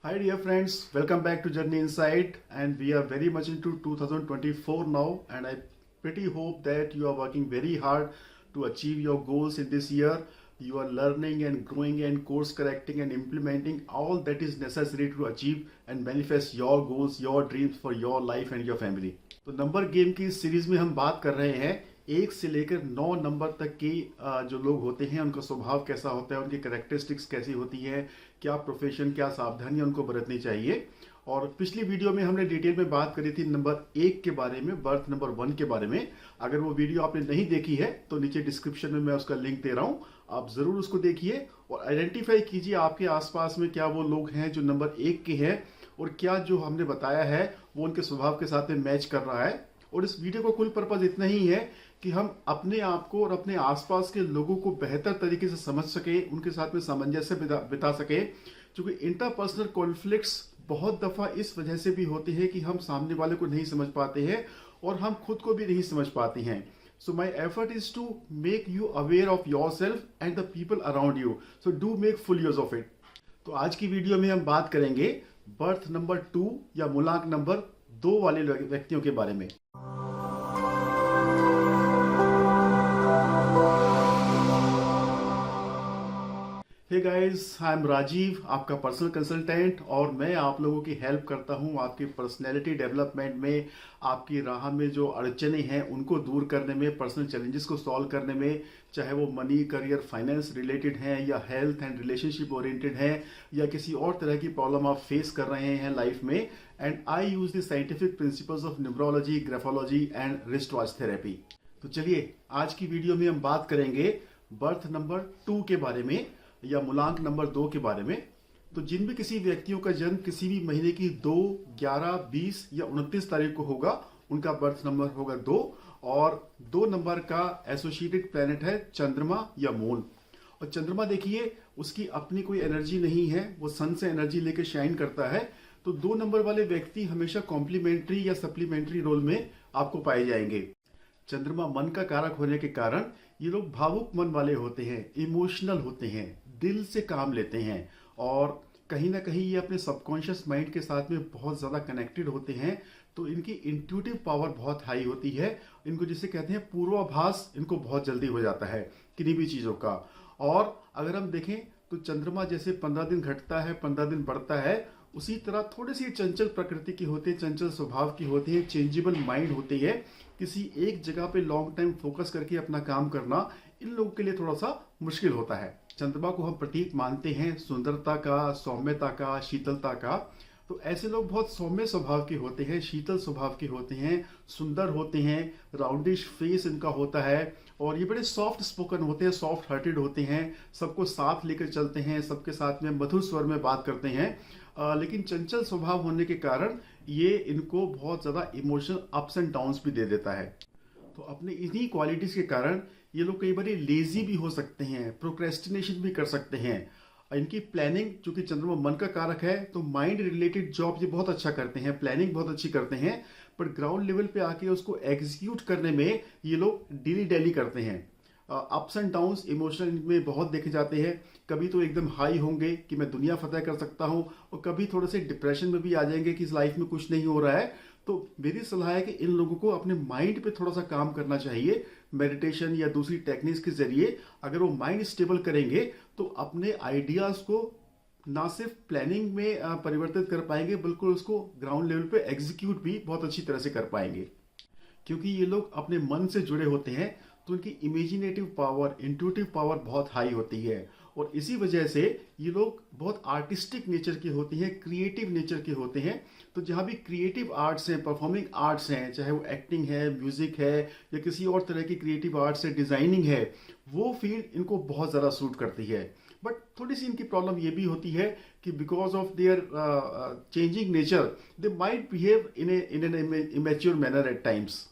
Hi dear friends, welcome back to Journey Insight, and we are very much into 2024 now, and I pretty hope that you are working very hard to achieve your goals in this year. You are learning and growing and course correcting and implementing all that is necessary to achieve and manifest your goals, your dreams for your life and your family. तो number game की इस series में हम बात कर रहे हैं 1 से लेकर 9 नंबर तक की जो लोग होते हैं उनका स्वभाव कैसा होता है, उनकी करेक्टरिस्टिक्स कैसी होती है, क्या प्रोफेशन, क्या सावधानियां उनको बरतनी चाहिए। और पिछली वीडियो में हमने डिटेल में बात करी थी नंबर 1 के बारे में, बर्थ नंबर 1 के बारे में। अगर वो वीडियो आपने नहीं देखी है तो नीचे डिस्क्रिप्शन में मैं उसका लिंक दे रहा हूँ, आप जरूर उसको देखिए और आइडेंटिफाई कीजिए आपके आसपास में क्या वो लोग हैं जो नंबर 1 के हैं और क्या जो हमने बताया है वो उनके स्वभाव के साथ में मैच कर रहा है। और इस वीडियो का कुल पर्पज इतना ही है कि हम अपने आप को और अपने आसपास के लोगों को बेहतर तरीके से समझ सके, उनके साथ में सामंजस्य बिता सके। क्योंकि इंटरपर्सनल कॉन्फ्लिक्ट्स बहुत दफा इस वजह से भी होते हैं कि हम सामने वाले को नहीं समझ पाते हैं और हम खुद को भी नहीं समझ पाते हैं। So my effort is to make you aware of yourself and the people around you, so do make full use of it. तो आज की वीडियो में हम बात करेंगे बर्थ नंबर 2 या मूलांक नंबर 2 वाले व्यक्तियों के बारे में। Hey guys, I am Rajeev, आपका पर्सनल कंसल्टेंट, और मैं आप लोगों की हेल्प करता हूं आपकी पर्सनैलिटी डेवलपमेंट में, आपकी राह में जो अड़चने हैं उनको दूर करने में, पर्सनल चैलेंजेस को सॉल्व करने में, चाहे वो मनी, करियर, फाइनेंस रिलेटेड हैं या हेल्थ एंड रिलेशनशिप ओरिएंटेड हैं या किसी और तरह की प्रॉब्लम आप फेस कर रहे हैं लाइफ में। And I use the scientific principles of numerology, graphology and wrist watch therapy. तो चलिए आज की वीडियो में हम बात करेंगे बर्थ नंबर 2 के बारे में या मूलांक नंबर 2 के बारे में। तो जिन भी किसी व्यक्तियों का जन्म किसी भी महीने की 2, 11, 20 या 29 तारीख को होगा, उनका बर्थ नंबर होगा 2 और 2 नंबर का एसोसिएटेड प्लेनेट है चंद्रमा या मून। और चंद्रमा देखिए उसकी अपनी कोई एनर्जी नहीं है, वो सन से एनर्जी लेके शाइन करता है। तो 2 नंबर वाले व्यक्ति हमेशा कॉम्प्लीमेंट्री या सप्लीमेंट्री रोल में आपको पाए जाएंगे। चंद्रमा मन का कारक होने के कारण ये लोग भावुक मन वाले होते हैं, इमोशनल होते हैं, दिल से काम लेते हैं और कहीं ना कहीं ये अपने सबकॉन्शियस माइंड के साथ में बहुत ज़्यादा कनेक्टेड होते हैं। तो इनकी इंट्यूटिव पावर बहुत हाई होती है। इनको जिसे कहते हैं पूर्वाभास, इनको बहुत जल्दी हो जाता है किन्हीं भी चीज़ों का। और अगर हम देखें तो चंद्रमा जैसे 15 दिन घटता है, 15 दिन बढ़ता है, उसी तरह थोड़ी सी चंचल प्रकृति की होती है, चंचल स्वभाव की होती है, चेंजेबल माइंड होती है। किसी एक जगह पे लॉन्ग टाइम फोकस करके अपना काम करना इन लोगों के लिए थोड़ा सा मुश्किल होता है। चंद्रमा को हम प्रतीक मानते हैं सुंदरता का, सौम्यता का, शीतलता का। तो ऐसे लोग बहुत सौम्य स्वभाव के होते हैं, शीतल स्वभाव के होते हैं, सुंदर होते हैं, राउंडिश फेस इनका होता है और ये बड़े सॉफ्ट स्पोकन होते हैं, सॉफ्ट हार्टेड होते हैं, सबको साथ लेकर चलते हैं, सबके साथ में मधुर स्वर में बात करते हैं। लेकिन चंचल स्वभाव होने के कारण ये इनको बहुत ज़्यादा इमोशनल अप्स एंड डाउन्स भी दे देता है। तो अपने इन्हीं क्वालिटीज़ के कारण ये लोग कई बार लेजी भी हो सकते हैं, प्रोक्रेस्टिनेशन भी कर सकते हैं। इनकी प्लानिंग, चूंकि चंद्रमा मन का कारक है तो माइंड रिलेटेड जॉब ये बहुत अच्छा करते हैं, प्लानिंग बहुत अच्छी करते हैं, पर ग्राउंड लेवल पे आके उसको एग्जीक्यूट करने में ये लोग डीली डेली करते हैं। अप्स एंड डाउन्स इमोशनल में बहुत देखे जाते हैं। कभी तो एकदम हाई होंगे कि मैं दुनिया फतेह कर सकता हूं और कभी थोड़े से डिप्रेशन में भी आ जाएंगे कि इस लाइफ में कुछ नहीं हो रहा है। तो मेरी सलाह है कि इन लोगों को अपने माइंड पे थोड़ा सा काम करना चाहिए, मेडिटेशन या दूसरी टेक्निक्स के जरिए। अगर वो माइंड स्टेबल करेंगे तो अपने आइडियाज को ना सिर्फ प्लानिंग में परिवर्तित कर पाएंगे, बिल्कुल उसको ग्राउंड लेवल पे एग्जीक्यूट भी बहुत अच्छी तरह से कर पाएंगे। क्योंकि ये लोग अपने मन से जुड़े होते हैं तो उनकी इमेजिनेटिव पावर, इंट्यूटिव पावर बहुत हाई होती है और इसी वजह से ये लोग बहुत आर्टिस्टिक नेचर के होते हैं, क्रिएटिव नेचर के होते हैं। तो जहाँ भी क्रिएटिव आर्ट्स हैं, परफॉर्मिंग आर्ट्स हैं, चाहे वो एक्टिंग है, म्यूजिक है या किसी और तरह की क्रिएटिव आर्ट्स है, डिजाइनिंग है, वो फील्ड इनको बहुत ज़्यादा सूट करती है। बट थोड़ी सी इनकी प्रॉब्लम ये भी होती है कि because of their changing nature they might behave in an immature manner at times.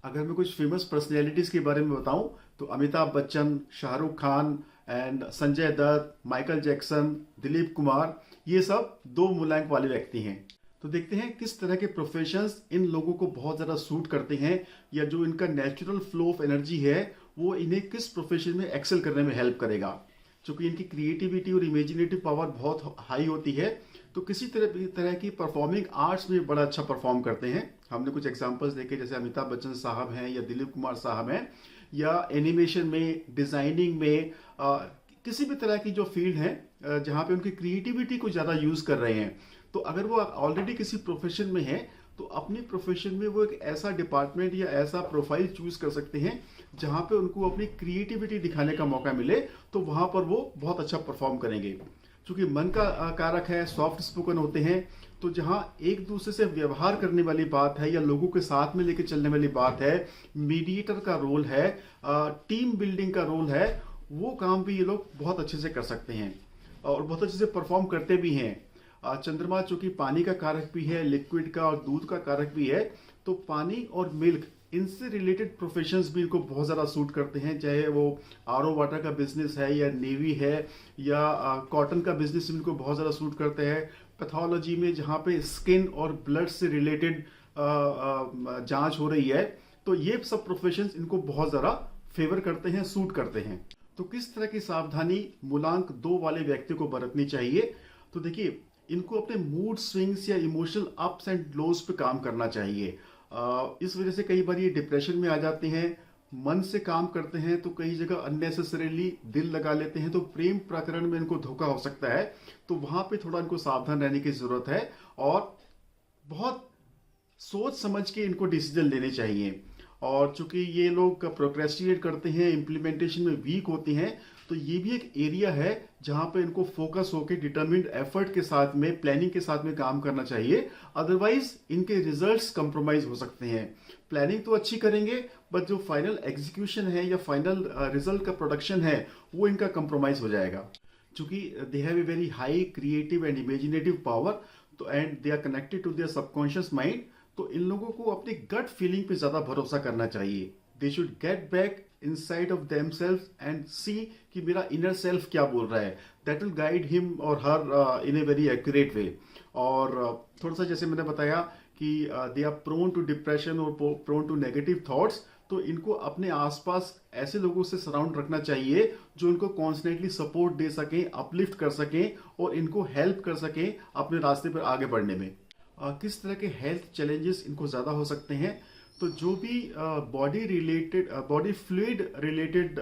अगर मैं कुछ फेमस पर्सनैलिटीज के बारे में बताऊं तो Amitabh Bachchan, Shahrukh Khan and Sanjay Dutt, Michael Jackson, Dilip Kumar, ये सब 2 मूलांक वाले व्यक्ति हैं। तो देखते हैं किस तरह के प्रोफेशंस इन लोगों को बहुत ज़्यादा सूट करते हैं या जो इनका नेचुरल फ्लो ऑफ एनर्जी है वो इन्हें किस प्रोफेशन में एक्सेल करने में हेल्प करेगा। चूंकि इनकी क्रिएटिविटी और इमेजिनेटिव पावर बहुत हाई होती है तो किसी तरह की परफॉर्मिंग आर्ट्स में बड़ा अच्छा परफॉर्म करते हैं। हमने कुछ एग्जांपल्स देखे, जैसे अमिताभ बच्चन साहब हैं या दिलीप कुमार साहब हैं, या एनिमेशन में, डिजाइनिंग में, किसी भी तरह की जो फील्ड है जहाँ पे उनकी क्रिएटिविटी को ज़्यादा यूज़ कर रहे हैं। तो अगर वो ऑलरेडी किसी प्रोफेशन में है तो अपनी प्रोफेशन में वो एक ऐसा डिपार्टमेंट या ऐसा प्रोफाइल चूज कर सकते हैं जहाँ पे उनको अपनी क्रिएटिविटी दिखाने का मौका मिले, तो वहाँ पर वो बहुत अच्छा परफॉर्म करेंगे। क्योंकि मन का कारक है, सॉफ्ट स्पोकन होते हैं, तो जहाँ एक दूसरे से व्यवहार करने वाली बात है या लोगों के साथ में लेके चलने वाली बात है, मीडिएटर का रोल है, टीम बिल्डिंग का रोल है, वो काम भी ये लोग बहुत अच्छे से कर सकते हैं और बहुत अच्छे से परफॉर्म करते भी हैं। चंद्रमा चूंकि पानी का कारक भी है, लिक्विड का और दूध का कारक भी है, तो पानी और मिल्क इनसे रिलेटेड प्रोफेशंस भी इनको बहुत ज़्यादा सूट करते हैं। चाहे वो आरओ वाटर का बिजनेस है या नेवी है या कॉटन का बिजनेस इनको बहुत ज़्यादा सूट करते हैं। पैथोलॉजी में जहाँ पे स्किन और ब्लड से रिलेटेड जांच हो रही है, तो ये सब प्रोफेशंस इनको बहुत ज़्यादा फेवर करते हैं, सूट करते हैं। तो किस तरह की सावधानी मूलांक 2 वाले व्यक्ति को बरतनी चाहिए? तो देखिए, इनको अपने मूड स्विंग्स या इमोशनल अप्स एंड लोज पे काम करना चाहिए। इस वजह से कई बार ये डिप्रेशन में आ जाते हैं, मन से काम करते हैं तो कई जगह अननेसेसरीली दिल लगा लेते हैं, तो प्रेम प्रकरण में इनको धोखा हो सकता है। तो वहां पे थोड़ा इनको सावधान रहने की जरूरत है और बहुत सोच समझ के इनको डिसीजन लेने चाहिए। और चूंकि ये लोग प्रोक्रेस्टिनेट करते हैं, इम्प्लीमेंटेशन में वीक होते हैं, तो ये भी एक एरिया है जहां पे इनको फोकस होकर डिटरमिन्ड एफर्ट के साथ में, प्लानिंग के साथ में काम करना चाहिए। अदरवाइज इनके रिजल्ट्स कंप्रोमाइज हो सकते हैं। प्लानिंग तो अच्छी करेंगे, बट जो फाइनल एग्जीक्यूशन है या फाइनल रिजल्ट का प्रोडक्शन है वो इनका कंप्रोमाइज हो जाएगा। चूंकि they have a very high creative and imaginative power, तो and they are connected to their subconscious mind, तो इन लोगों को अपनी गट फीलिंग पे ज्यादा भरोसा करना चाहिए। They should get back inside of themselves and see कि मेरा इनर सेल्फ क्या बोल रहा है। दैट विल गाइड हिम और हर इन ए वेरी एक्यूरेट वे। और थोड़ा सा जैसे मैंने बताया कि they are prone to depression और प्रोन टू नेगेटिव थॉट्स, तो इनको अपने आसपास ऐसे लोगों से सराउंड रखना चाहिए जो इनको कॉन्स्टेंटली सपोर्ट दे सकें, अपलिफ्ट कर सकें और इनको हेल्प कर सकें अपने रास्ते पर आगे बढ़ने में। किस तरह के हेल्थ चैलेंजेस इनको ज़्यादा हो सकते हैं? तो जो भी बॉडी फ्लूइड रिलेटेड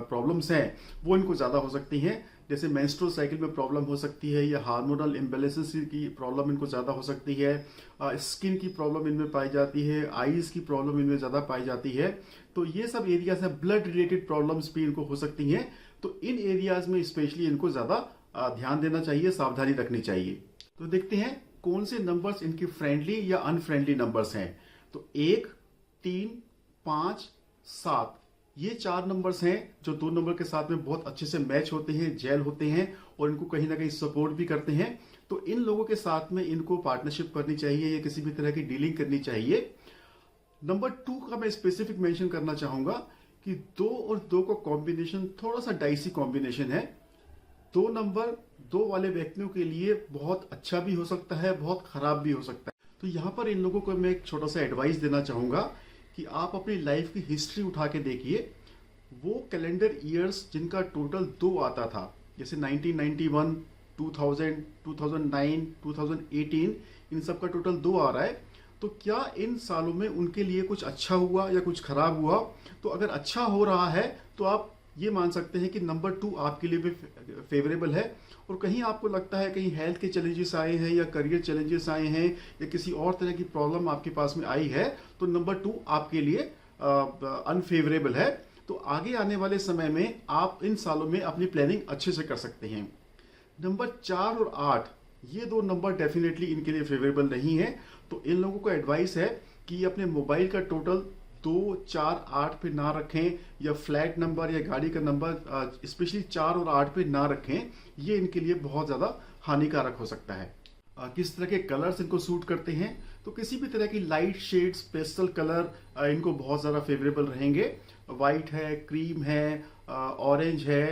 प्रॉब्लम्स हैं वो इनको ज़्यादा हो सकती हैं। जैसे मेंस्ट्रुअल साइकिल में प्रॉब्लम हो सकती है या हार्मोनल इम्बैलेंसेस की प्रॉब्लम इनको ज़्यादा हो सकती है। स्किन की प्रॉब्लम इनमें पाई जाती है, आईज की प्रॉब्लम इनमें ज़्यादा पाई जाती है। तो ये सब एरियाज हैं। ब्लड रिलेटेड प्रॉब्लम्स भी इनको हो सकती हैं। तो इन एरियाज में स्पेशली इनको ज़्यादा ध्यान देना चाहिए, सावधानी रखनी चाहिए। तो देखते हैं कौन से नंबर्स इनके फ्रेंडली या अनफ्रेंडली नंबर्स हैं। तो 1, 3, 5, 7 ये 4 नंबर्स हैं जो 2 नंबर के साथ में बहुत अच्छे से मैच होते हैं, जेल होते हैं और इनको कहीं ना कहीं सपोर्ट भी करते हैं। तो इन लोगों के साथ में इनको पार्टनरशिप करनी चाहिए या किसी भी तरह की डीलिंग करनी चाहिए। नंबर 2 का मैं स्पेसिफिक मेंशन करना चाहूंगा कि 2 और 2 का कॉम्बिनेशन थोड़ा सा डाइसी कॉम्बिनेशन है। 2 नंबर 2 वाले व्यक्तियों के लिए बहुत अच्छा भी हो सकता है, बहुत खराब भी हो सकता है। तो यहाँ पर इन लोगों को मैं एक छोटा सा एडवाइस देना चाहूंगा कि आप अपनी लाइफ की हिस्ट्री उठा के देखिए। वो कैलेंडर ईयर्स जिनका टोटल 2 आता था, जैसे 1991, 2000, 2009, 2018, इन सब का टोटल 2 आ रहा है। तो क्या इन सालों में उनके लिए कुछ अच्छा हुआ या कुछ खराब हुआ? तो अगर अच्छा हो रहा है तो आप ये मान सकते हैं कि नंबर 2 आपके लिए भी फेवरेबल है। और कहीं आपको लगता है कहीं हेल्थ के चैलेंजेस आए हैं या करियर चैलेंजेस आए हैं या किसी और तरह की प्रॉब्लम आपके पास में आई है, तो नंबर 2 आपके लिए अनफेवरेबल है। तो आगे आने वाले समय में आप इन सालों में अपनी प्लानिंग अच्छे से कर सकते हैं। नंबर 4 और 8 ये 2 नंबर डेफिनेटली इनके लिए फेवरेबल नहीं है। तो इन लोगों को एडवाइस है कि अपने मोबाइल का टोटल 2, 4, 8 पे ना रखें या फ्लैट नंबर या गाड़ी का नंबर स्पेशली 4 और 8 पे ना रखें। ये इनके लिए बहुत ज़्यादा हानिकारक हो सकता है। किस तरह के कलर्स इनको सूट करते हैं? तो किसी भी तरह की लाइट शेड्स, पेस्टल कलर इनको बहुत ज़्यादा फेवरेबल रहेंगे। वाइट है, क्रीम है, ऑरेंज है,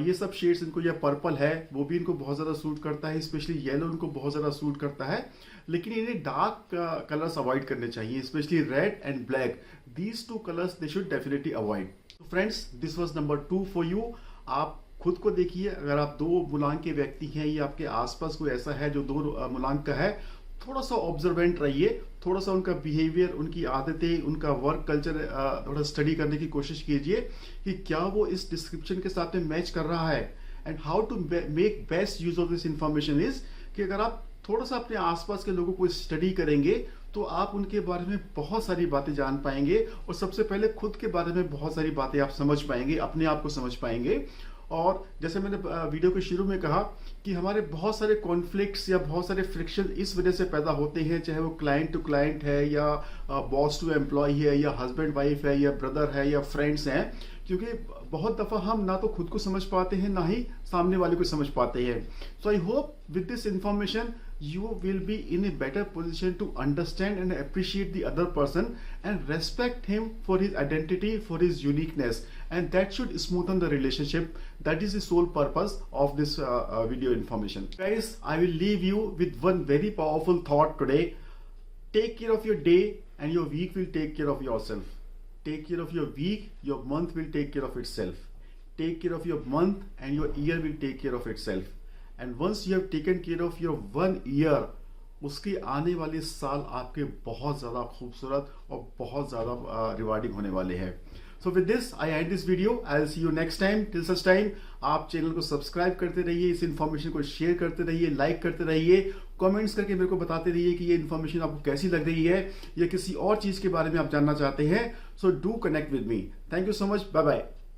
ये सब शेड्स इनको, या पर्पल है वो भी इनको बहुत ज़्यादा सूट करता है। स्पेशली येलो इनको बहुत ज़्यादा सूट करता है। लेकिन इन्हें डार्क कलर्स अवॉइड करने चाहिए, specially red and black. These 2 colours they should definitely avoid. तो friends, this was number 2 for you. आप खुद को देखिए, अगर आप 2 मूलांक के व्यक्ति हैं या आपके आसपास कोई ऐसा है जो 2 मूलांक का है, थोड़ा सा ऑब्जर्वेंट रहिए, थोड़ा सा उनका बिहेवियर, उनकी आदतें, उनका वर्क कल्चर थोड़ा स्टडी करने की कोशिश कीजिए कि क्या वो इस डिस्क्रिप्शन के साथ में मैच कर रहा है। And how to make best use of this information is कि अगर आप थोड़ा सा अपने आसपास के लोगों को स्टडी करेंगे तो आप उनके बारे में बहुत सारी बातें जान पाएंगे, और सबसे पहले खुद के बारे में बहुत सारी बातें आप समझ पाएंगे, अपने आप को समझ पाएंगे। और जैसे मैंने वीडियो के शुरू में कहा कि हमारे बहुत सारे कॉन्फ्लिक्ट्स या बहुत सारे फ्रिक्शन इस वजह से पैदा होते हैं, चाहे वो क्लाइंट टू क्लाइंट है या बॉस टू एम्प्लॉय है या हस्बैंड वाइफ है या ब्रदर है या फ्रेंड्स हैं, क्योंकि बहुत दफ़ा हम ना तो खुद को समझ पाते हैं ना ही सामने वाले को समझ पाते हैं। So I hope with this information you will be in a better position to understand and appreciate the other person and respect him for his identity, for his uniqueness, and that should smoothen the relationship. That is the sole purpose of this video information. Guys, I will leave you with one very powerful thought today. Take care of your day and your week will take care of yourself. Take care of your week, your month will take care of itself. Take care of your month and your year will take care of itself. And once you have taken care of your 1 year, उसके आने वाले साल आपके बहुत ज़्यादा खूबसूरत और बहुत ज़्यादा रिवार्डिंग होने वाले हैं। So with this I and this video. I will see you next time. Till such time आप चैनल को सब्सक्राइब करते रहिए, इस इन्फॉर्मेशन को शेयर करते रहिए, लाइक करते रहिए, कमेंट्स करके मेरे को बताते रहिए कि ये इन्फॉर्मेशन आपको कैसी लग रही है या किसी और चीज़ के बारे में आप जानना चाहते हैं। So do connect with me. Thank you so much. Bye bye.